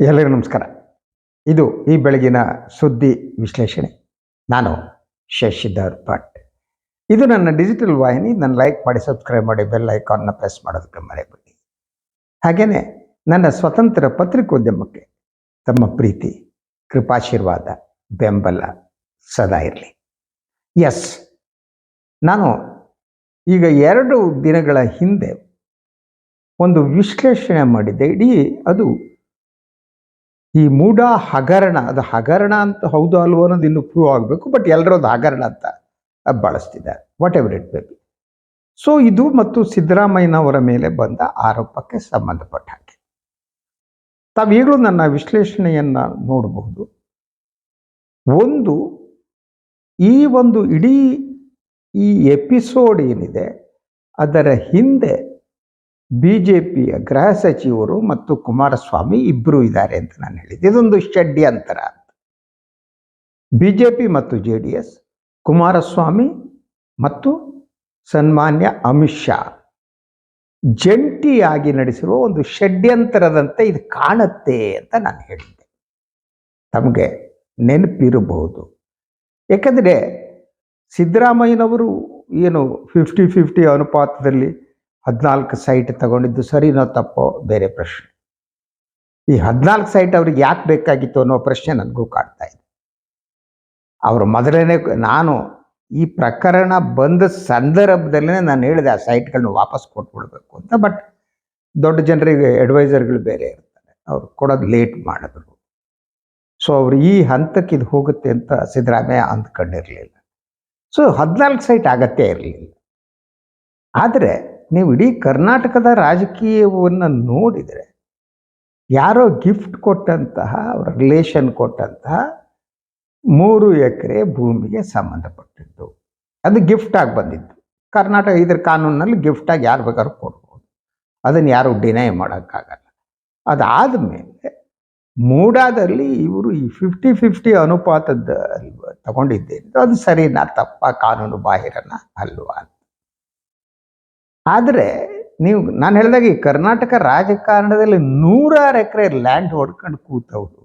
ಎಲ್ಲರಿಗೂ ನಮಸ್ಕಾರ. ಇದು ಈ ಬೆಳಗಿನ ಸುದ್ದಿ ವಿಶ್ಲೇಷಣೆ. ನಾನು ಶಶಿಧರ್ ಭಟ್. ಇದು ನನ್ನ ಡಿಜಿಟಲ್ ವಾಹಿನಿ. ನನ್ನ ಲೈಕ್ ಮಾಡಿ, ಸಬ್ಸ್ಕ್ರೈಬ್ ಮಾಡಿ, ಬೆಲ್ ಐಕಾನ್ನ ಪ್ರೆಸ್ ಮಾಡೋದಕ್ಕೆ ಮರೆಯಬೇಡಿ. ಹಾಗೆಯೇ ನನ್ನ ಸ್ವತಂತ್ರ ಪತ್ರಿಕೋದ್ಯಮಕ್ಕೆ ತಮ್ಮ ಪ್ರೀತಿ, ಕೃಪಾಶೀರ್ವಾದ, ಬೆಂಬಲ ಸದಾ ಇರಲಿ. ಎಸ್, ನಾನು ಈಗ 2 ದಿನಗಳ ಹಿಂದೆ ಒಂದು ವಿಶ್ಲೇಷಣೆ ಮಾಡಿದ್ದೆ. ಅದು ಈ ಮೂಢ ಹಗರಣ, ಅದು ಹಗರಣ ಅಂತ ಹೌದು ಅಲ್ವೋ ಅನ್ನೋದು ಇನ್ನೂ ಪ್ರೂವ್ ಆಗಬೇಕು. ಬಟ್ ಎಲ್ಲರೂ ಅದು ಹಗರಣ ಅಂತ ಬಳಸ್ತಿದ್ದಾರೆ, whatever it may be. So ಇದು ಮತ್ತು ಸಿದ್ದರಾಮಯ್ಯನವರ ಮೇಲೆ ಬಂದ ಆರೋಪಕ್ಕೆ ಸಂಬಂಧಪಟ್ಟ ಹಾಗೆ ತಾವೀಗಲೂ ನನ್ನ ವಿಶ್ಲೇಷಣೆಯನ್ನು ನೋಡಬಹುದು. ಒಂದು ಇಡೀ ಈ ಎಪಿಸೋಡ್ ಏನಿದೆ ಅದರ ಹಿಂದೆ BJPಯ ಗೃಹ ಸಚಿವರು ಮತ್ತು ಕುಮಾರಸ್ವಾಮಿ ಇಬ್ಬರು ಇದ್ದಾರೆ ಅಂತ ನಾನು ಹೇಳಿದ್ದೆ. ಇದೊಂದು ಷಡ್ಯಂತರ ಅಂತ. BJP ಮತ್ತು JDS, ಕುಮಾರಸ್ವಾಮಿ ಮತ್ತು ಸನ್ಮಾನ್ಯ ಅಮಿತ್ ಶಾ ಜಂಟಿಯಾಗಿ ನಡೆಸಿರುವ ಒಂದು ಷಡ್ಯಂತರದಂತೆ ಇದು ಕಾಣುತ್ತೆ ಅಂತ ನಾನು ಹೇಳಿದ್ದೆ. ತಮಗೆ ನೆನಪಿರಬಹುದು. ಯಾಕಂದರೆ ಸಿದ್ದರಾಮಯ್ಯನವರು ಏನು 50-50 ಅನುಪಾತದಲ್ಲಿ 14 ಸೈಟ್ ತಗೊಂಡಿದ್ದು ಸರಿನೋ ತಪ್ಪೋ ಬೇರೆ ಪ್ರಶ್ನೆ. ಈ 14 ಸೈಟ್ ಅವ್ರಿಗೆ ಯಾಕೆ ಬೇಕಾಗಿತ್ತು ಅನ್ನೋ ಪ್ರಶ್ನೆ ನನಗೂ ಕಾಡ್ತಾ ಇದೆ. ಅವರು ಮೊದಲನೇ, ನಾನು ಈ ಪ್ರಕರಣ ಬಂದ ಸಂದರ್ಭದಲ್ಲೇ ನಾನು ಹೇಳಿದೆ ಆ ಸೈಟ್ಗಳನ್ನ ವಾಪಸ್ ಕೊಟ್ಬಿಡ್ಬೇಕು ಅಂತ. ಬಟ್ ದೊಡ್ಡ ಜನರಿಗೆ ಅಡ್ವೈಸರ್ಗಳು ಬೇರೆ ಇರ್ತಾರೆ, ಅವ್ರು ಕೊಡೋದು ಲೇಟ್ ಮಾಡಿದ್ರು. ಸೊ ಅವರು ಈ ಹಂತಕ್ಕೆ ಇದು ಹೋಗುತ್ತೆ ಅಂತ ಸಿದ್ದರಾಮಯ್ಯ ಅಂದ್ಕೊಂಡಿರಲಿಲ್ಲ. ಸೊ 14 ಸೈಟ್ ಅಗತ್ಯ ಇರಲಿಲ್ಲ. ಆದರೆ ನೀವು ಇಡೀ ಕರ್ನಾಟಕದ ರಾಜಕೀಯವನ್ನು ನೋಡಿದರೆ ಯಾರೋ ಗಿಫ್ಟ್ ಕೊಟ್ಟಂತಹ, ಅವರ ರಿಲೇಷನ್ ಕೊಟ್ಟಂತಹ 3 ಎಕರೆ ಭೂಮಿಗೆ ಸಂಬಂಧಪಟ್ಟಿದ್ದು, ಅದು ಗಿಫ್ಟಾಗಿ ಬಂದಿದ್ದು. ಕರ್ನಾಟಕ ಇದರ ಕಾನೂನಿನಲ್ಲಿ ಗಿಫ್ಟಾಗಿ ಯಾರು ಬೇಕಾದ್ರೂ ಕೊಡ್ಬೋದು, ಅದನ್ನು ಯಾರು ಡಿನೈ ಮಾಡೋಕ್ಕಾಗಲ್ಲ. ಅದಾದ ಮೇಲೆ ಮೂಡಾದಲ್ಲಿ ಇವರು ಈ 50-50 ಅನುಪಾತದ ತಗೊಂಡಿದ್ದೇನೆ, ಅದು ಸರಿನಾ ತಪ್ಪ, ಕಾನೂನು ಬಾಹಿರನ ಅಲ್ವಾ ಅಂತ. ಆದರೆ ನಾನು ಹೇಳಿದಾಗ ಈ ಕರ್ನಾಟಕ ರಾಜಕಾರಣದಲ್ಲಿ 100 ಎಕರೆ ಲ್ಯಾಂಡ್ ಹೊಡ್ಕೊಂಡು ಕೂತವರು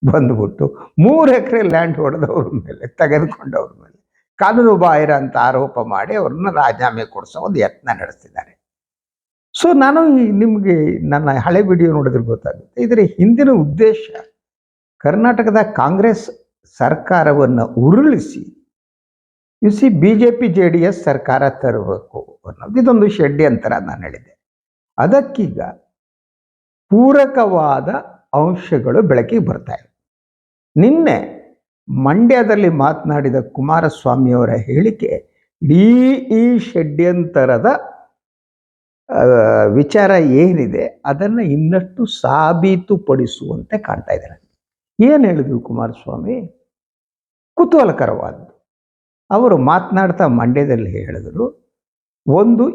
ಬಂದ್ಬಿಟ್ಟು 3 ಎಕರೆ ಲ್ಯಾಂಡ್ ಹೊಡೆದವ್ರ ಮೇಲೆ, ತೆಗೆದುಕೊಂಡವ್ರ ಮೇಲೆ ಕಾನೂನು ಬಾಹಿರ ಅಂತ ಆರೋಪ ಮಾಡಿ ಅವ್ರನ್ನ ರಾಜೀನಾಮೆ ಕೊಡಿಸೋ ಒಂದು ಯತ್ನ ನಡೆಸ್ತಿದ್ದಾರೆ. ಸೊ ನಾನು ನಿಮಗೆ ನನ್ನ ಹಳೆ ವಿಡಿಯೋ ನೋಡಿದ್ರೆ ಗೊತ್ತಾಗುತ್ತೆ. ಇದರ ಹಿಂದಿನ ಉದ್ದೇಶ ಕರ್ನಾಟಕದ ಕಾಂಗ್ರೆಸ್ ಸರ್ಕಾರವನ್ನು ಉರುಳಿಸಿ BJP JDS ಸರ್ಕಾರ ತರಬೇಕು ಅನ್ನೋದು ಇದೊಂದು ಷಡ್ಯಂತರ ನಾನು ಹೇಳಿದೆ. ಅದಕ್ಕೀಗ ಪೂರಕವಾದ ಅಂಶಗಳು ಬೆಳಕಿಗೆ ಬರ್ತಾ ಇವೆ. ನಿನ್ನೆ ಮಂಡ್ಯದಲ್ಲಿ ಮಾತನಾಡಿದ ಕುಮಾರಸ್ವಾಮಿಯವರ ಹೇಳಿಕೆ ಈ ಷಡ್ಯಂತರದ ವಿಚಾರ ಏನಿದೆ ಅದನ್ನು ಇನ್ನಷ್ಟು ಸಾಬೀತುಪಡಿಸುವಂತೆ ಕಾಣ್ತಾ ಇದ್ದಾರೆ. ಏನು ಹೇಳಿದ್ರು ಕುಮಾರಸ್ವಾಮಿ? ಕುತೂಹಲಕರವಾದ್ದು. ಅವರು ಮಾತನಾಡ್ತಾ ಮಂಡ್ಯದಲ್ಲಿ ಹೇಳಿದರು,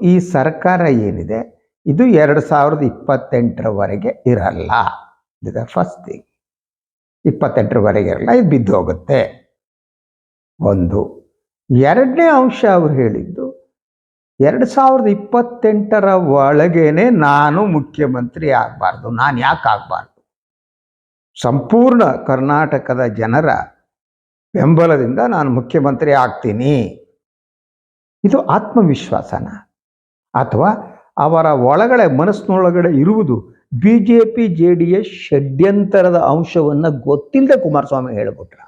ಈ ಸರ್ಕಾರ ಏನಿದೆ ಇದು 2028ರವರೆಗೆ ಇರಲ್ಲ. ಇದು ಫಸ್ಟ್ ಥಿಂಗ್. 28ರವರೆಗೆ ಇರಲ್ಲ, ಇದು ಬಿದ್ದು ಹೋಗುತ್ತೆ. ಎರಡನೇ ಅಂಶ ಅವರು ಹೇಳಿದ್ದು 2028ರ ಒಳಗೇನೆ ನಾನು ಮುಖ್ಯಮಂತ್ರಿ ಆಗಬಾರ್ದು. ನಾನು ಯಾಕೆ ಆಗಬಾರ್ದು? ಸಂಪೂರ್ಣ ಕರ್ನಾಟಕದ ಜನರ ಬೆಂಬಲದಿಂದ ನಾನು ಮುಖ್ಯಮಂತ್ರಿ ಆಗ್ತೀನಿ. ಇದು ಆತ್ಮವಿಶ್ವಾಸನ ಅಥವಾ ಅವರ ಒಳಗಡೆ, ಮನಸ್ಸಿನೊಳಗಡೆ ಇರುವುದು BJP JDS ಷಡ್ಯಂತರದ ಅಂಶವನ್ನು ಗೊತ್ತಿಲ್ಲದೆ ಕುಮಾರಸ್ವಾಮಿ ಹೇಳ್ಬಿಟ್ರ,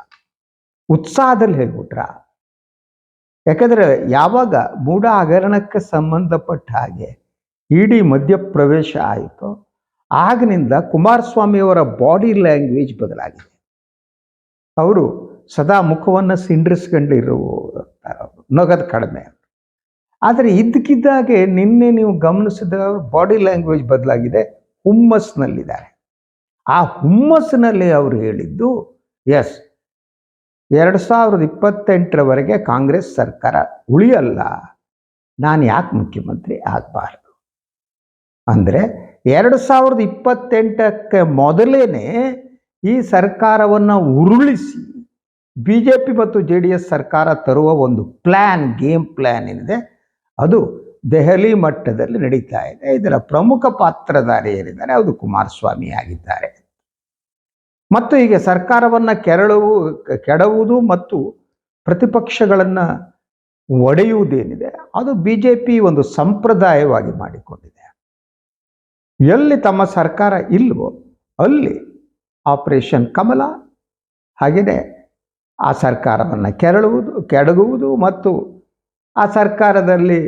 ಉತ್ಸಾಹದಲ್ಲಿ ಹೇಳ್ಬಿಟ್ರ? ಯಾಕಂದರೆ ಯಾವಾಗ ಮೂಢ ಹಗರಣಕ್ಕೆ ಸಂಬಂಧಪಟ್ಟ ಹಾಗೆ ಇಡೀ ಮಧ್ಯಪ್ರವೇಶ ಆಯಿತು, ಆಗಿನಿಂದ ಕುಮಾರಸ್ವಾಮಿಯವರ ಬಾಡಿ ಲ್ಯಾಂಗ್ವೇಜ್ ಬದಲಾಗಿದೆ. ಅವರು ಸದಾ ಮುಖವನ್ನು ಸಿಂಡ್ರಿಸ್ಕೊಂಡಿರುವ, ನಗದು ಕಡಿಮೆ. ಆದರೆ ಇದ್ದಕ್ಕಿದ್ದಾಗೆ ನಿನ್ನೆ ನೀವು ಗಮನಿಸಿದ ಬಾಡಿ ಲ್ಯಾಂಗ್ವೇಜ್ ಬದಲಾಗಿದೆ, ಹುಮ್ಮಸ್ನಲ್ಲಿದ್ದಾರೆ. ಆ ಹುಮ್ಮಸ್ಸಿನಲ್ಲಿ ಅವರು ಹೇಳಿದ್ದು, ಎಸ್ 2028ರವರೆಗೆ ಕಾಂಗ್ರೆಸ್ ಸರ್ಕಾರ ಉಳಿಯಲ್ಲ, ನಾನು ಯಾಕೆ ಮುಖ್ಯಮಂತ್ರಿ ಆಗಬಾರ್ದು? ಅಂದರೆ 2028ಕ್ಕೆ ಮೊದಲೇ ಈ ಸರ್ಕಾರವನ್ನು ಉರುಳಿಸಿ BJP ಮತ್ತು JDS ಸರ್ಕಾರ ತರುವ ಒಂದು ಗೇಮ್ ಪ್ಲ್ಯಾನ್ ಏನಿದೆ ಅದು ದೆಹಲಿ ಮಟ್ಟದಲ್ಲಿ ನಡೀತಾ ಇದೆ. ಇದರ ಪ್ರಮುಖ ಪಾತ್ರಧಾರಿ ಏನಿದ್ದಾರೆ ಅದು ಕುಮಾರಸ್ವಾಮಿ ಆಗಿದ್ದಾರೆ. ಮತ್ತು ಹೀಗೆ ಸರ್ಕಾರವನ್ನು ಕೆಡವುವುದು ಮತ್ತು ಪ್ರತಿಪಕ್ಷಗಳನ್ನು ಒಡೆಯುವುದೇನಿದೆ ಅದು ಬಿಜೆಪಿ ಒಂದು ಸಂಪ್ರದಾಯವಾಗಿ ಮಾಡಿಕೊಂಡಿದೆ. ಎಲ್ಲಿ ತಮ್ಮ ಸರ್ಕಾರ ಇಲ್ವೋ ಅಲ್ಲಿ ಆಪರೇಷನ್ ಕಮಲ, ಹಾಗೆಯೇ ಆ ಸರ್ಕಾರವನ್ನು ಕೆಡಗುವುದು ಮತ್ತು ಆ ಸರ್ಕಾರದಲ್ಲಿ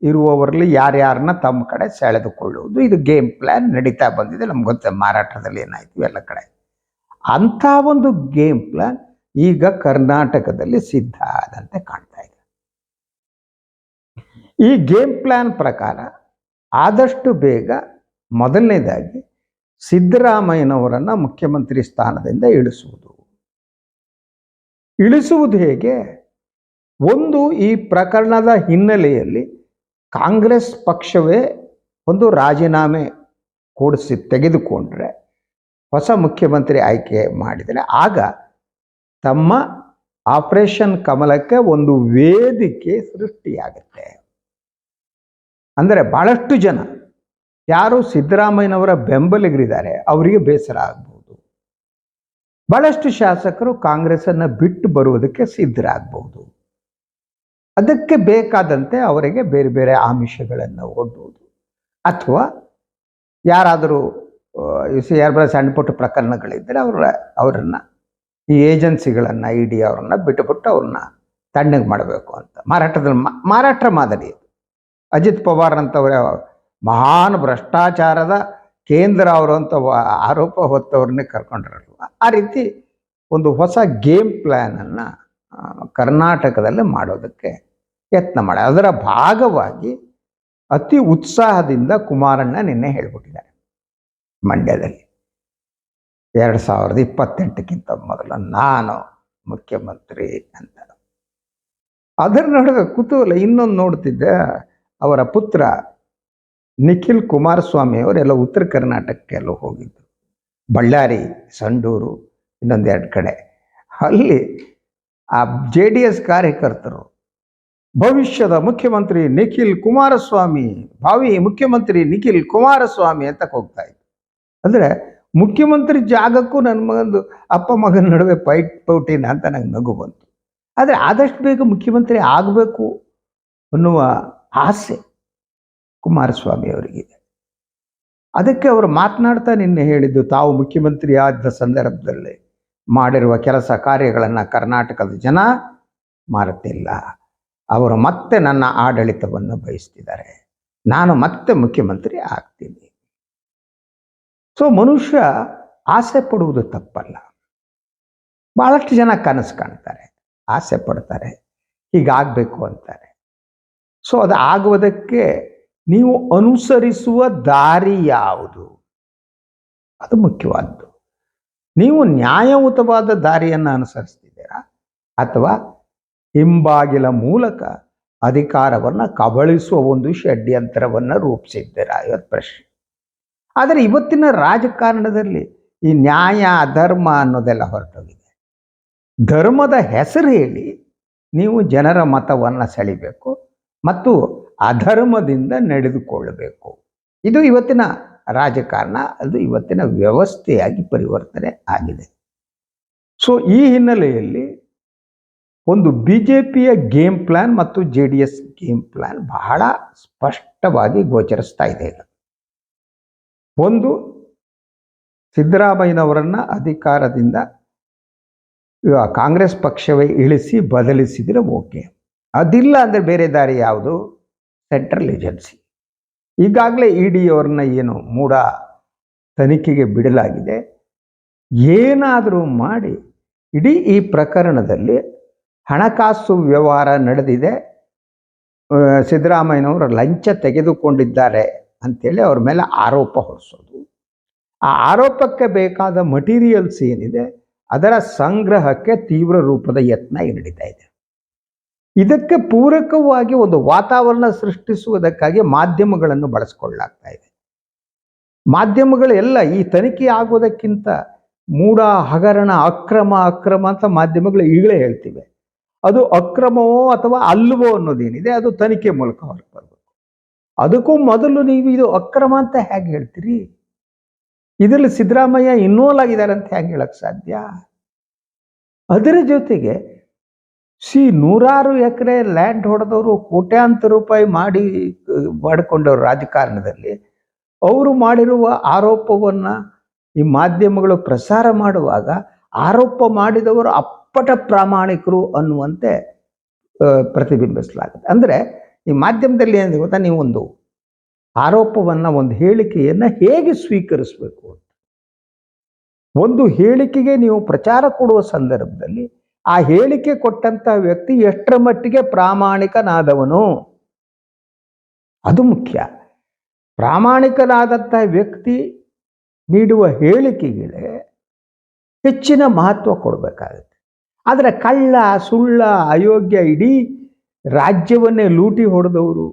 ಇರುವವರಲ್ಲಿ ಯಾರ್ಯಾರನ್ನ ತಮ್ಮ ಕಡೆ ಸೆಳೆದುಕೊಳ್ಳುವುದು, ಇದು ಗೇಮ್ ಪ್ಲ್ಯಾನ್ ನಡೀತಾ ಬಂದಿದೆ. ನಮ್ಗೆ ಗೊತ್ತ ಮಹಾರಾಷ್ಟ್ರದಲ್ಲಿ ಏನಾಯಿತು ಎಲ್ಲ ಕಡೆ. ಅಂಥ ಒಂದು ಗೇಮ್ ಪ್ಲ್ಯಾನ್ ಈಗ ಕರ್ನಾಟಕದಲ್ಲಿ ಸಿದ್ಧ ಆದಂತೆ ಕಾಣ್ತಾ ಇದೆ. ಈ ಗೇಮ್ ಪ್ಲ್ಯಾನ್ ಪ್ರಕಾರ ಆದಷ್ಟು ಬೇಗ ಮೊದಲನೇದಾಗಿ ಸಿದ್ದರಾಮಯ್ಯನವರನ್ನು ಮುಖ್ಯಮಂತ್ರಿ ಸ್ಥಾನದಿಂದ ಇಳಿಸುವುದು ಹೇಗೆ? ಒಂದು, ಈ ಪ್ರಕರಣದ ಹಿನ್ನೆಲೆಯಲ್ಲಿ ಕಾಂಗ್ರೆಸ್ ಪಕ್ಷವೇ ಒಂದು ರಾಜೀನಾಮೆ ತೆಗೆದುಕೊಂಡ್ರೆ ಹೊಸ ಮುಖ್ಯಮಂತ್ರಿ ಆಯ್ಕೆ ಮಾಡಿದರೆ ಆಗ ತಮ್ಮ ಆಪರೇಷನ್ ಕಮಲಕ್ಕೆ ಒಂದು ವೇದಿಕೆ ಸೃಷ್ಟಿಯಾಗುತ್ತೆ. ಅಂದರೆ ಬಹಳಷ್ಟು ಜನ ಯಾರು ಸಿದ್ದರಾಮಯ್ಯನವರ ಬೆಂಬಲಿಗರಿದ್ದಾರೆ ಅವರಿಗೆ ಬೇಸರ ಆಗ್ಬೋದು. ಬಹಳಷ್ಟು ಶಾಸಕರು ಕಾಂಗ್ರೆಸ್ಸನ್ನು ಬಿಟ್ಟು ಬರುವುದಕ್ಕೆ ಸಿದ್ಧರಾಗಬಹುದು. ಅದಕ್ಕೆ ಬೇಕಾದಂತೆ ಅವರಿಗೆ ಬೇರೆ ಬೇರೆ ಆಮಿಷಗಳನ್ನು ಒಡ್ಡುವುದು, ಅಥವಾ ಯಾರಾದರೂ ಯಾರ ಸಣ್ಣ ಪುಟ್ಟ ಪ್ರಕರಣಗಳಿದ್ದರೆ ಅವರನ್ನು ಈ ಏಜೆನ್ಸಿಗಳನ್ನು ಇಡಿ ಅವ್ರನ್ನ ಬಿಟ್ಟುಬಿಟ್ಟು ಅವ್ರನ್ನ ತಣ್ಣಗೆ ಮಾಡಬೇಕು ಅಂತ ಮಹಾರಾಷ್ಟ್ರ ಮಾದರಿ. ಅಜಿತ್ ಪವಾರ್ ಅಂತವರ ಮಹಾನ್ ಭ್ರಷ್ಟಾಚಾರದ ಕೇಂದ್ರ ಅವರು ಅಂತ ಆರೋಪ ಹೊತ್ತವ್ರನ್ನೇ ಕರ್ಕೊಂಡಿರಲ್ವ, ಆ ರೀತಿ ಒಂದು ಹೊಸ ಗೇಮ್ ಪ್ಲ್ಯಾನನ್ನು ಕರ್ನಾಟಕದಲ್ಲಿ ಮಾಡೋದಕ್ಕೆ ಯತ್ನ ಮಾಡಿ ಅದರ ಭಾಗವಾಗಿ ಅತಿ ಉತ್ಸಾಹದಿಂದ ಕುಮಾರಣ್ಣ ನಿನ್ನೆ ಹೇಳ್ಬಿಟ್ಟಿದ್ದಾರೆ ಮಂಡ್ಯದಲ್ಲಿ 2028ಕ್ಕಿಂತ ಮೊದಲು ನಾನು ಮುಖ್ಯಮಂತ್ರಿ ಅಂತ. ಅದರ ನಡುವೆ ಕುತೂಹಲ ಇನ್ನೊಂದು ನೋಡ್ತಿದ್ದೆ, ಅವರ ಪುತ್ರ ನಿಖಿಲ್ ಕುಮಾರಸ್ವಾಮಿ ಅವರೆಲ್ಲ ಉತ್ತರ ಕರ್ನಾಟಕಕ್ಕೆಲ್ಲ ಹೋಗಿದ್ದು, ಬಳ್ಳಾರಿ, ಸಂಡೂರು, ಇನ್ನೊಂದೆರಡು ಕಡೆ. ಅಲ್ಲಿ ಆ JDS ಕಾರ್ಯಕರ್ತರು ಭವಿಷ್ಯದ ಮುಖ್ಯಮಂತ್ರಿ ನಿಖಿಲ್ ಕುಮಾರಸ್ವಾಮಿ, ಭಾವಿ ಮುಖ್ಯಮಂತ್ರಿ ನಿಖಿಲ್ ಕುಮಾರಸ್ವಾಮಿ ಅಂತ ಹೋಗ್ತಾ ಇದ್ರು. ಅಂದರೆ ಮುಖ್ಯಮಂತ್ರಿ ಜಾಗಕ್ಕೂ ನನ್ನ ಮಗಂದು ಅಪ್ಪ ಮಗನ ನಡುವೆ ಪೈಟಿನ ಅಂತ ನಂಗೆ ನಗು ಬಂತು. ಆದರೆ ಆದಷ್ಟು ಬೇಗ ಮುಖ್ಯಮಂತ್ರಿ ಆಗಬೇಕು ಅನ್ನುವ ಆಸೆ ಕುಮಾರಸ್ವಾಮಿ ಅವರಿಗಿದೆ. ಅದಕ್ಕೆ ಅವರು ಮಾತನಾಡ್ತಾ ನಿನ್ನೆ ಹೇಳಿದ್ದು, ತಾವು ಮುಖ್ಯಮಂತ್ರಿ ಆದ ಸಂದರ್ಭದಲ್ಲಿ ಮಾಡಿರುವ ಕೆಲಸ ಕಾರ್ಯಗಳನ್ನು ಕರ್ನಾಟಕದ ಜನ ಮರೆತಿಲ್ಲ. ಅವರು ಮತ್ತೆ ನನ್ನ ಆಡಳಿತವನ್ನು ಬಯಸ್ತಿದ್ದಾರೆ, ನಾನು ಮತ್ತೆ ಮುಖ್ಯಮಂತ್ರಿ ಆಗ್ತೀನಿ. ಸೊ ಮನುಷ್ಯ ಆಸೆ ಪಡುವುದು ತಪ್ಪಲ್ಲ. ಭಾಳಷ್ಟು ಜನ ಕನಸು ಕಾಣ್ತಾರೆ, ಆಸೆ ಪಡ್ತಾರೆ, ಹೀಗಾಗಬೇಕು ಅಂತಾರೆ. ಸೊ ಅದು ಆಗುವುದಕ್ಕೆ ನೀವು ಅನುಸರಿಸುವ ದಾರಿ ಯಾವುದು, ಅದು ಮುಖ್ಯವಾದ್ದು. ನೀವು ನ್ಯಾಯಯುತವಾದ ದಾರಿಯನ್ನು ಅನುಸರಿಸ್ತಿದ್ದೀರಾ ಅಥವಾ ಹಿಂಬಾಗಿಲ ಮೂಲಕ ಅಧಿಕಾರವನ್ನು ಕಬಳಿಸುವ ಒಂದು ಷಡ್ಯಂತ್ರವನ್ನು ರೂಪಿಸಿದ್ದೀರಾ? ಇವತ್ತು ಪ್ರಶ್ನೆ. ಆದರೆ ಇವತ್ತಿನ ರಾಜಕಾರಣದಲ್ಲಿ ಈ ನ್ಯಾಯ ಅಧರ್ಮ ಅನ್ನೋದೆಲ್ಲ ಹೊರಟೋಗಿದೆ. ಧರ್ಮದ ಹೆಸರು ಹೇಳಿ ನೀವು ಜನರ ಮತವನ್ನು ಸೆಳಿಬೇಕು ಮತ್ತು ಅಧರ್ಮದಿಂದ ನಡೆದುಕೊಳ್ಳಬೇಕು. ಇದು ಇವತ್ತಿನ ರಾಜಕಾರಣ, ಅದು ಇವತ್ತಿನ ವ್ಯವಸ್ಥೆಯಾಗಿ ಪರಿವರ್ತನೆ ಆಗಿದೆ. ಸೊ ಈ ಹಿನ್ನೆಲೆಯಲ್ಲಿ ಒಂದು BJPಯ ಗೇಮ್ ಪ್ಲ್ಯಾನ್ ಮತ್ತು JDS ಗೇಮ್ ಪ್ಲ್ಯಾನ್ ಬಹಳ ಸ್ಪಷ್ಟವಾಗಿ ಗೋಚರಿಸ್ತಾ ಇದೆ. ಒಂದು, ಸಿದ್ದರಾಮಯ್ಯನವರನ್ನು ಅಧಿಕಾರದಿಂದ ಕಾಂಗ್ರೆಸ್ ಪಕ್ಷವೇ ಇಳಿಸಿ ಬದಲಿಸಿದರೆ ಓಕೆ. ಅದಿಲ್ಲ ಅಂದರೆ ಬೇರೆ ದಾರಿ ಯಾವುದು? Central agency. ಈಗಾಗಲೇ ED ಅವ್ರನ್ನ ಏನು ಮೂಢ ತನಿಖೆಗೆ ಬಿಡಲಾಗಿದೆ. ಏನಾದರೂ ಮಾಡಿ ಇಡೀ ಈ ಪ್ರಕರಣದಲ್ಲಿ ಹಣಕಾಸು ವ್ಯವಹಾರ ನಡೆದಿದೆ, ಸಿದ್ದರಾಮಯ್ಯನವರು ಲಂಚ ತೆಗೆದುಕೊಂಡಿದ್ದಾರೆ ಅಂಥೇಳಿ ಅವ್ರ ಮೇಲೆ ಆರೋಪ ಹೊರಿಸೋದು, ಆ ಆರೋಪಕ್ಕೆ ಬೇಕಾದ ಮಟೀರಿಯಲ್ಸ್ ಏನಿದೆ ಅದರ ಸಂಗ್ರಹಕ್ಕೆ ತೀವ್ರ ರೂಪದ ಯತ್ನ ನಡೀತಾ ಇದೆ. ಇದಕ್ಕೆ ಪೂರಕವಾಗಿ ಒಂದು ವಾತಾವರಣ ಸೃಷ್ಟಿಸುವುದಕ್ಕಾಗಿ ಮಾಧ್ಯಮಗಳನ್ನು ಬಳಸಿಕೊಳ್ಳಲಾಗ್ತಾ ಇದೆ. ಮಾಧ್ಯಮಗಳೆಲ್ಲ ಈ ತನಿಖೆ ಆಗೋದಕ್ಕಿಂತ ಮೂಢ, ಹಗರಣ, ಅಕ್ರಮ ಅಂತ ಮಾಧ್ಯಮಗಳು ಈಗಲೇ ಹೇಳ್ತಿವೆ. ಅದು ಅಕ್ರಮವೋ ಅಥವಾ ಅಲ್ಲವೋ ಅನ್ನೋದೇನಿದೆ ಅದು ತನಿಖೆ ಮೂಲಕ ಹೊರಗೆ ಬರಬೇಕು. ಅದಕ್ಕೂ ಮೊದಲು ನೀವು ಇದು ಅಕ್ರಮ ಅಂತ ಹೇಗೆ ಹೇಳ್ತೀರಿ? ಇದರಲ್ಲಿ ಸಿದ್ದರಾಮಯ್ಯ ಇನ್ವಾಲ್ವ್ ಆಗಿದ್ದಾರೆ ಅಂತ ಹೆಂಗೆ ಹೇಳಕ್ಕೆ ಸಾಧ್ಯ? ಅದರ ಜೊತೆಗೆ ನೂರಾರು ಎಕರೆ ಲ್ಯಾಂಡ್ ಹೊಡೆದವರು ಕೋಟ್ಯಾಂತರ ರೂಪಾಯಿ ಮಾಡಿಕೊಂಡವರು ರಾಜಕಾರಣದಲ್ಲಿ ಅವರು ಮಾಡಿರುವ ಆರೋಪವನ್ನು ಈ ಮಾಧ್ಯಮಗಳು ಪ್ರಸಾರ ಮಾಡುವಾಗ ಆರೋಪ ಮಾಡಿದವರು ಅಪ್ಪಟ ಪ್ರಾಮಾಣಿಕರು ಅನ್ನುವಂತೆ ಪ್ರತಿಬಿಂಬಿಸಲಾಗುತ್ತೆ. ಅಂದರೆ ಈ ಮಾಧ್ಯಮದಲ್ಲಿ ಏನು ಗೊತ್ತಾ, ನೀವು ಒಂದು ಆರೋಪವನ್ನು, ಒಂದು ಹೇಳಿಕೆಯನ್ನು ಹೇಗೆ ಸ್ವೀಕರಿಸಬೇಕು ಅಂತ. ಒಂದು ಹೇಳಿಕೆಗೆ ನೀವು ಪ್ರಚಾರ ಕೊಡುವ ಸಂದರ್ಭದಲ್ಲಿ ಆ ಹೇಳಿಕೆ ಕೊಟ್ಟಂತಹ ವ್ಯಕ್ತಿ ಎಷ್ಟರ ಮಟ್ಟಿಗೆ ಪ್ರಾಮಾಣಿಕನಾದವನು ಅದು ಮುಖ್ಯ. ಪ್ರಾಮಾಣಿಕನಾದಂತಹ ವ್ಯಕ್ತಿ ನೀಡುವ ಹೇಳಿಕೆಗೆ ಹೆಚ್ಚಿನ ಮಹತ್ವ ಕೊಡಬೇಕಾಗುತ್ತೆ. ಆದರೆ ಕಳ್ಳ, ಸುಳ್ಳ, ಅಯೋಗ್ಯ, ಇಡೀ ರಾಜ್ಯವನ್ನೇ ಲೂಟಿ ಹೊಡೆದವರು,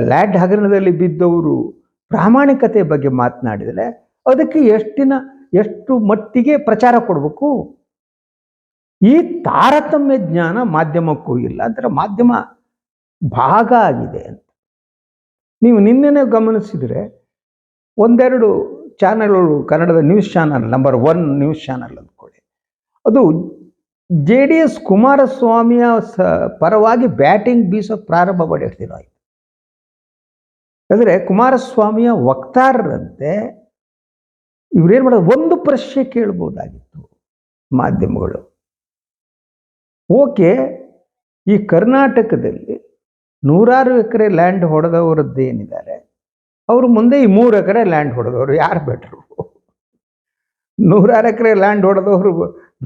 ಲ್ಯಾಂಡ್ ಹಗರಣದಲ್ಲಿ ಬಿದ್ದವರು ಪ್ರಾಮಾಣಿಕತೆ ಬಗ್ಗೆ ಮಾತನಾಡಿದರೆ ಅದಕ್ಕೆ ಎಷ್ಟು ಮಟ್ಟಿಗೆ ಪ್ರಚಾರ ಕೊಡಬೇಕು? ಈ ತಾರತಮ್ಯ ಜ್ಞಾನ ಮಾಧ್ಯಮಕ್ಕೂ ಇಲ್ಲ. ಅಂದರೆ ಮಾಧ್ಯಮ ಭಾಗ ಆಗಿದೆ ಅಂತ. ನೀವು ನಿನ್ನೆನೇ ಗಮನಿಸಿದರೆ ಒಂದೆರಡು ಚಾನಲ್ಗಳು, ಕನ್ನಡದ news channel, number 1 news channel ಅಂದ್ಕೊಳ್ಳಿ, ಅದು JDS ಕುಮಾರಸ್ವಾಮಿಯ ಪರವಾಗಿ ಬ್ಯಾಟಿಂಗ್ ಬೀಸೋಕೆ ಪ್ರಾರಂಭ ಮಾಡಿರ್ತೀರ. ಅಂದರೆ ಕುಮಾರಸ್ವಾಮಿಯ ವಕ್ತಾರರಂತೆ ಇವ್ರೇನು ಮಾಡೋದು, ಒಂದು ಪ್ರಶ್ನೆ ಕೇಳ್ಬೋದಾಗಿತ್ತು ಮಾಧ್ಯಮಗಳು. ಓಕೆ, ಈ ಕರ್ನಾಟಕದಲ್ಲಿ ನೂರಾರು ಎಕರೆ ಲ್ಯಾಂಡ್ ಹೊಡೆದವರದ್ದೇನಿದ್ದಾರೆ, ಅವರು ಮುಂದೆ ಈ 3 ಎಕರೆ ಲ್ಯಾಂಡ್ ಹೊಡೆದವರು ಯಾರು ಬೆಟ್ರು? 100 ಎಕರೆ ಲ್ಯಾಂಡ್ ಹೊಡೆದವರು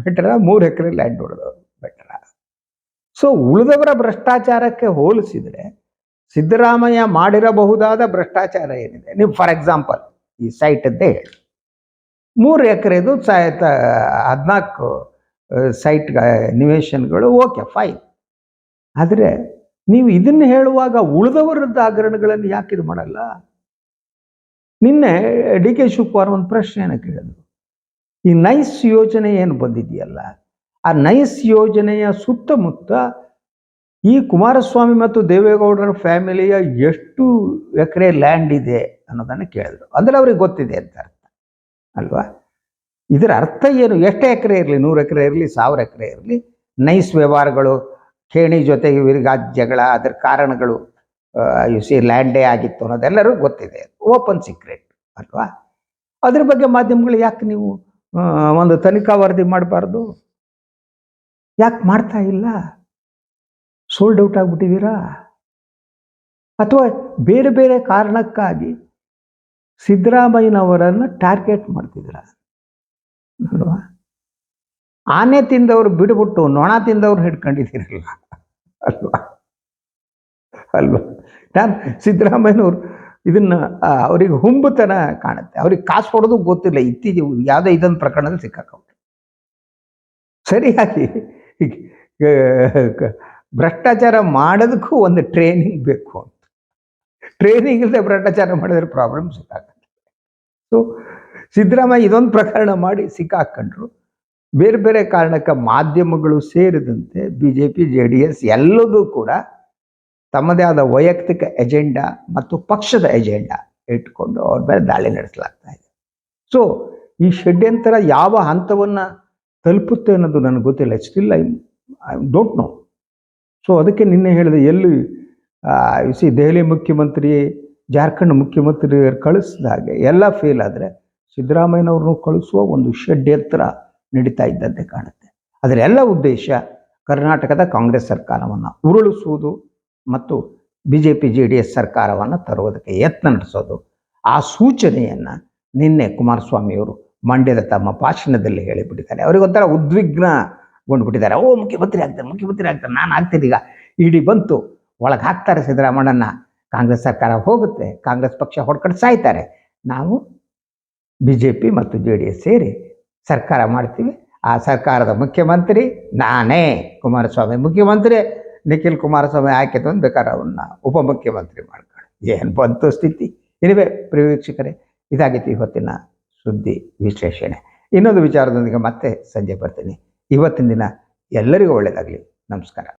ಬೆಟ್ರ, 3 ಎಕರೆ ಲ್ಯಾಂಡ್ ಹೊಡೆದವರು ಬೆಟ್ರ? ಸೊ ಉಳಿದವರ ಭ್ರಷ್ಟಾಚಾರಕ್ಕೆ ಹೋಲಿಸಿದರೆ ಸಿದ್ದರಾಮಯ್ಯ ಮಾಡಿರಬಹುದಾದ ಭ್ರಷ್ಟಾಚಾರ ಏನಿದೆ, ನೀವು ಫಾರ್ ಎಕ್ಸಾಂಪಲ್ ಈ ಸೈಟ್ ಅಂತ ಹೇಳಿ, 3 ಎಕರೆದು 14 ಸೈಟ್ ನಿವೇಶನಗಳು, ಓಕೆ ಫೈನ್. ಆದರೆ ನೀವು ಇದನ್ನು ಹೇಳುವಾಗ ಉಳಿದವರದ್ದು ಹಗರಣಗಳನ್ನು ಯಾಕೆ ಇದು ಮಾಡಲ್ಲ? ನಿನ್ನೆ DK ಶಿವಕುಮಾರ್ ಒಂದು ಪ್ರಶ್ನೆಯನ್ನು ಕೇಳಿದ್ರು. ಈ ನೈಸ್ ಯೋಜನೆ ಏನು ಬಂದಿದೆಯಲ್ಲ, ಆ ನೈಸ್ ಯೋಜನೆಯ ಸುತ್ತಮುತ್ತ ಈ ಕುಮಾರಸ್ವಾಮಿ ಮತ್ತು ದೇವೇಗೌಡರ ಫ್ಯಾಮಿಲಿಯ ಎಷ್ಟು ಎಕರೆ ಲ್ಯಾಂಡ್ ಇದೆ ಅನ್ನೋದನ್ನು ಕೇಳಿದ್ರು. ಅಂದರೆ ಅವ್ರಿಗೆ ಗೊತ್ತಿದೆ ಅಂತ ಅರ್ಥ ಅಲ್ವಾ? ಇದರ ಅರ್ಥ ಏನು? ಎಷ್ಟೇ ಎಕರೆ ಇರಲಿ, 100 ಎಕರೆ ಇರಲಿ, 1000 ಎಕರೆ ಇರಲಿ, ನೈಸ್ ವ್ಯವಹಾರಗಳು, ಖೇಣಿ ಜೊತೆಗೆ ವಿರಿಗಾದ ಜಗಳ, ಅದರ ಕಾರಣಗಳು ಲ್ಯಾಂಡೇ ಆಗಿತ್ತು ಅನ್ನೋದೆಲ್ಲರೂ ಗೊತ್ತಿದೆ, ಓಪನ್ ಸೀಕ್ರೆಟ್ ಅಲ್ವಾ? ಅದ್ರ ಬಗ್ಗೆ ಮಾಧ್ಯಮಗಳು ಯಾಕೆ ನೀವು ಒಂದು ತನಿಖಾ ವರದಿ ಮಾಡಬಾರ್ದು? ಯಾಕೆ ಮಾಡ್ತಾ ಇಲ್ಲ? ಸೋಲ್ಡ್ ಔಟ್ ಆಗಿಬಿಟ್ಟಿದ್ದೀರಾ? ಅಥವಾ ಬೇರೆ ಬೇರೆ ಕಾರಣಕ್ಕಾಗಿ ಸಿದ್ದರಾಮಯ್ಯನವರನ್ನು ಟಾರ್ಗೆಟ್ ಮಾಡ್ತಿದ್ದೀರಾ ಅಲ್ವಾ? ಆನೆ ತಿಂದವರು ಬಿಡ್ಬಿಟ್ಟು ನೊಣ ತಿಂದವ್ರು ಹಿಡ್ಕೊಂಡಿದ್ದೀರಲ್ಲ ಅಲ್ವಾ? ನಾನು ಸಿದ್ದರಾಮಯ್ಯನವ್ರು ಇದನ್ನು ಅವ್ರಿಗೆ ಹುಂಬುತನ ಕಾಣುತ್ತೆ. ಅವ್ರಿಗೆ ಕಾಸು ಕೊಡೋದು ಗೊತ್ತಿಲ್ಲ. ಇತ್ತೀಚೆಗೆ ಯಾವುದೋ ಇದೊಂದು ಪ್ರಕರಣದಲ್ಲಿ ಸಿಕ್ಕಾಕೊಂಡು ಸರಿಯಾಗಿ ಭ್ರಷ್ಟಾಚಾರ ಮಾಡೋದಕ್ಕೂ ಒಂದು ಟ್ರೈನಿಂಗ್ ಬೇಕು ಅಂತ. ಟ್ರೈನಿಂಗ್ ಇಲ್ಲದೆ ಭ್ರಷ್ಟಾಚಾರ ಮಾಡಿದ್ರೆ ಪ್ರಾಬ್ಲಮ್ ಸಿಕ್ಕಾಗುತ್ತೆ. ಸೊ ಸಿದ್ದರಾಮಯ್ಯ ಇದೊಂದು ಪ್ರಕರಣ ಮಾಡಿ ಸಿಕ್ಕಾಕೊಂಡ್ರು. ಬೇರೆ ಬೇರೆ ಕಾರಣಕ್ಕೆ ಮಾಧ್ಯಮಗಳು ಸೇರಿದಂತೆ BJP JDS ಎಲ್ಲದೂ ಕೂಡ ತಮ್ಮದೇ ಆದ ವೈಯಕ್ತಿಕ ಎಜೆಂಡಾ ಮತ್ತು ಪಕ್ಷದ ಎಜೆಂಡಾ ಇಟ್ಕೊಂಡು ಅವ್ರ ಮೇಲೆ ದಾಳಿ ನಡೆಸಲಾಗ್ತಾ ಇದೆ. ಸೊ ಈ ಷಡ್ಯಂತರ ಯಾವ ಹಂತವನ್ನು ತಲುಪುತ್ತೆ ಅನ್ನೋದು ನನಗೆ ಗೊತ್ತಿಲ್ಲ. Still I don't know. So ಅದಕ್ಕೆ ನಿನ್ನೆ ಹೇಳಿದೆ, ಎಲ್ಲಿ ದೆಹಲಿ ಮುಖ್ಯಮಂತ್ರಿ, ಜಾರ್ಖಂಡ್ ಮುಖ್ಯಮಂತ್ರಿ ಕಳಿಸಿದಾಗೆ ಎಲ್ಲ ಫೇಲ್ ಆದರೆ ಸಿದ್ದರಾಮಯ್ಯನವ್ರನ್ನೂ ಕಳಿಸುವ ಒಂದು ಷಡ್ಯಂತ್ರ ನಡೀತಾ ಇದ್ದಂತೆ ಕಾಣುತ್ತೆ. ಅದರ ಎಲ್ಲ ಉದ್ದೇಶ ಕರ್ನಾಟಕದ ಕಾಂಗ್ರೆಸ್ ಸರ್ಕಾರವನ್ನು ಉರುಳಿಸುವುದು ಮತ್ತು BJP JDS ಸರ್ಕಾರವನ್ನು ತರುವುದಕ್ಕೆ ಯತ್ನ ನಡೆಸೋದು. ಆ ಸೂಚನೆಯನ್ನು ನಿನ್ನೆ ಕುಮಾರಸ್ವಾಮಿಯವರು ಮಂಡ್ಯದ ತಮ್ಮ ಭಾಷಣದಲ್ಲಿ ಹೇಳಿಬಿಟ್ಟಿದ್ದಾರೆ. ಅವರಿಗೊಂಥರ ಉದ್ವಿಗ್ನಗೊಂಡ್ಬಿಟ್ಟಿದ್ದಾರೆ. ಮುಖ್ಯಮಂತ್ರಿ ಆಗ್ತಾರೆ, ನಾನು ಆಗ್ತೀನಿ, ಈಗ ಇಡಿ ಬಂತು, ಒಳಗೆ ಹಾಕ್ತಾರೆ ಸಿದ್ದರಾಮಯ್ಯನ, ಕಾಂಗ್ರೆಸ್ ಸರ್ಕಾರ ಹೋಗುತ್ತೆ, ಕಾಂಗ್ರೆಸ್ ಪಕ್ಷ ಹೊಡ್ಕೊಂಡು ಸಾಯ್ತಾರೆ, ನಾವು BJP ಮತ್ತು JDS ಸೇರಿ ಸರ್ಕಾರ ಮಾಡ್ತೀವಿ, ಆ ಸರ್ಕಾರದ ಮುಖ್ಯಮಂತ್ರಿ ನಾನೇ, ಕುಮಾರಸ್ವಾಮಿ ಮುಖ್ಯಮಂತ್ರಿ, ನಿಖಿಲ್ ಕುಮಾರಸ್ವಾಮಿ ಆಯ್ಕೆ ತಂದು ಬೇಕಾದ್ರೆ ಅವನ್ನ ಉಪಮುಖ್ಯಮಂತ್ರಿ ಮಾಡ್ಕೊಂಡು ಏನು ಬಂತು ಸ್ಥಿತಿ. ಇನಿವೆ ಪ್ರಿಯ ವೀಕ್ಷಕರೇ, ಇದಾಗಿತ್ತು ಇವತ್ತಿನ ಸುದ್ದಿ ವಿಶ್ಲೇಷಣೆ. ಇನ್ನೊಂದು ವಿಚಾರದೊಂದಿಗೆ ಮತ್ತೆ ಸಂಜೆ ಬರ್ತೀನಿ. ಇವತ್ತಿನ ದಿನ ಎಲ್ಲರಿಗೂ ಒಳ್ಳೆಯದಾಗಲಿ. ನಮಸ್ಕಾರ.